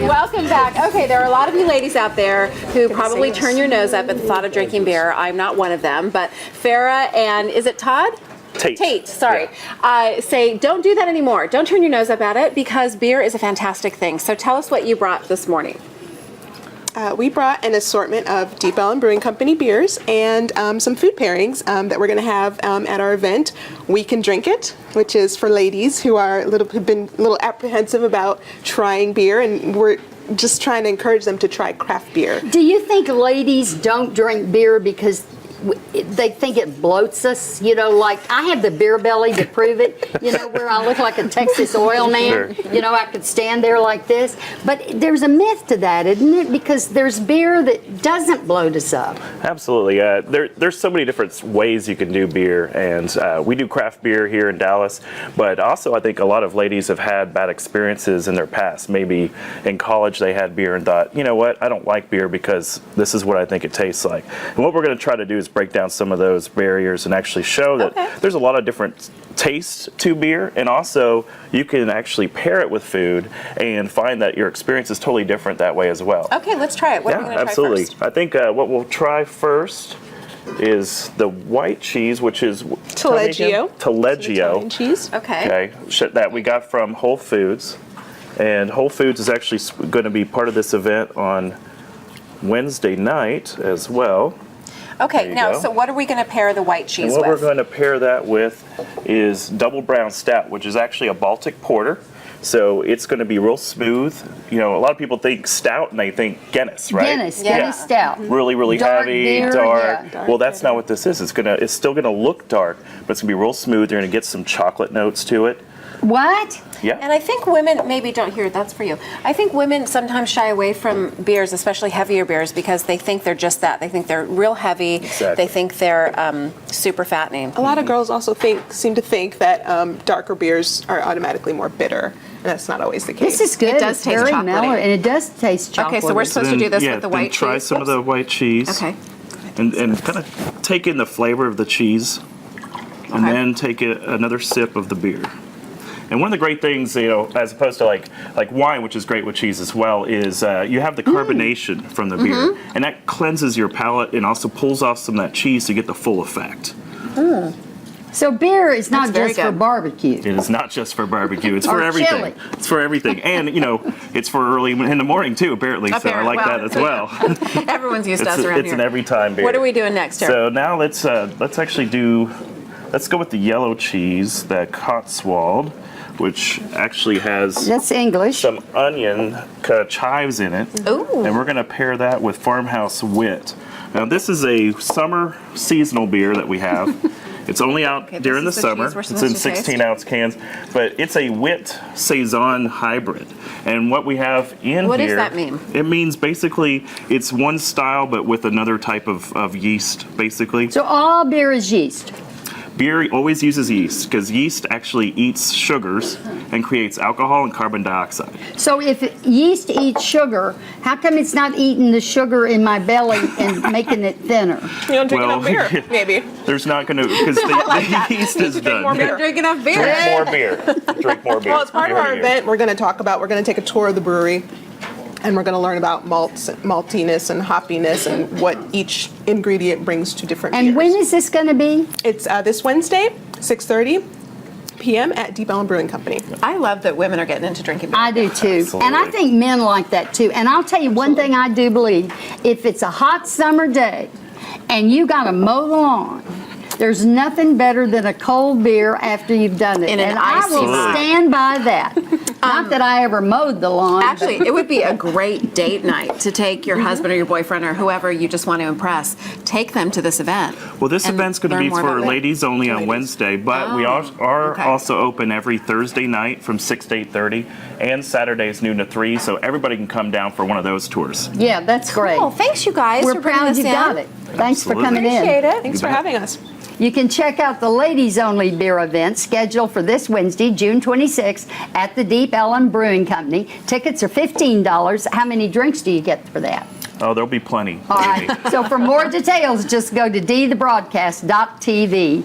Welcome back. Okay, there are a lot of you ladies out there who probably turn your nose up at the thought of drinking beer. I'm not one of them, but Farrah and, is it Todd? Tate, sorry. Yeah. Say, don't do that anymore. Don't turn your nose up at it because beer is a fantastic thing. So tell us what you brought this morning. We brought an assortment of Deep Ellum Brewing Company beers and some food pairings that we're going to have at our event. We Can Drink It, which is for ladies who are have been a little apprehensive about trying beer, and we're just trying to encourage them to try craft beer. Do you think ladies don't drink beer because they think it bloats us? You know, like I have the beer belly to prove it, you know, where I look like a Texas oil man. Sure. You know, I could stand there like this. But there's a myth to that, isn't it? Because there's beer that doesn't bloat us up. Absolutely. There's so many different ways you can do beer, and we do craft beer here in Dallas, but also I think a lot of ladies have had bad experiences in their past. Maybe in college they had beer and thought, you know what, I don't like beer because this is what I think it tastes like. And what we're going to try to do is break down some of those barriers and actually show that there's a lot of different tastes to beer, and also you can actually pair it with food and find that your experience is totally different that way as well. Okay, let's try it. What are we going to try first? I think what we'll try first is the white cheese, which is Taleggio. Taleggio cheese. Okay. That we got from Whole Foods, and Whole Foods is actually going to be part of this event on Wednesday night as well. Okay, now, so what are we going to pair the white cheese with? What we're going to pair that with is Double Brown Stout, which is actually a Baltic porter. So it's going to be real smooth. You know, a lot of people think stout and they think Guinness, right? Guinness stout. Really, really Dark heavy, beer, dark. yeah. Well, that's not what this is. It's still going to look dark, but it's going to be real smooth. You're going to get some chocolate notes to it. What? Yeah. And I think women, maybe don't hear it, that's for you. I think women sometimes shy away from beers, especially heavier beers, because they think they're just that. They think they're real heavy. Exactly. They think they're super fattening. A lot of girls also seem to think that darker beers are automatically more bitter, and that's not always the case. This is good. It does it's taste very chocolatey. mellow, and it does taste chocolate. Okay, so we're supposed to do this with the white cheese? Try some of the white cheese. Okay. And kind of take in the flavor of the cheese, and then take another sip of the beer. And one of the great things, you know, as opposed to like wine, which is great with cheese as well, is you have the carbonation from the beer, and that cleanses your palate and also pulls off some of that cheese to get the full effect. So beer is not very just for good. barbecue. It is not just for barbecue; it's for Or everything. chili. It's for everything, and you know, it's for early in the morning too. Apparently, so I like that as well. Everyone's used to us around It's here. an every time beer. What are we doing next, Eric? So now let's actually do. Let's go with the yellow cheese, that Cotswold, which actually has That's English. some onion chives in it. Ooh. And we're going to pair that with Farmhouse Wit. Now this is a summer seasonal beer that we have. It's only out during the this is the summer. cheese we're It's supposed in to taste. 16-ounce cans, but it's a Wit Saison hybrid. And what we have in What here, does that mean? It means basically it's one style but with another type of yeast, basically. So all beer is yeast. Beer always uses yeast because yeast actually eats sugars and creates alcohol and carbon dioxide. So if yeast eats sugar, how come it's not eating the sugar in my belly and making it thinner? You don't drink enough beer, maybe. There's not going to, because the yeast is done. more beer. Don't drink enough beer. Drink more beer. Drink more beer. Well, as part of our Here. event, we're going to take a tour of the brewery, and we're going to learn about maltiness and hoppiness and what each ingredient brings to different beers. And when is this going to be? It's this Wednesday, 6:30 p.m. at Deep Ellum Brewing Company. I love that women are getting into drinking beer. I do too. Absolutely. And I think men like that too. And I'll tell you one thing I do believe. If it's a hot summer day and you got to mow the lawn, there's nothing better than a cold beer after you've done it. In an And I icy will night. stand by that. Not that I ever mowed the lawn. but- Actually, it would be a great date night to take your husband or your boyfriend or whoever you just want to impress. Take them to this event. Well, this and event's going to learn be more for about it. ladies only on Wednesday, but we are okay. also open every Thursday night from 6 to 8:30 and Saturdays noon to 3, so everybody can come down for one of those tours. Yeah, that's great. Oh, thanks you guys We're for bringing proud this you in. got it. Thanks for Absolutely. coming in. Appreciate it. Thanks for having us. You can check out the ladies only beer event scheduled for this Wednesday, June 26th at the Deep Ellum Brewing Company. Tickets are $15. How many drinks do you get for that? Oh, there'll be plenty. All right. So for more details, just go to dthebroadcast.tv.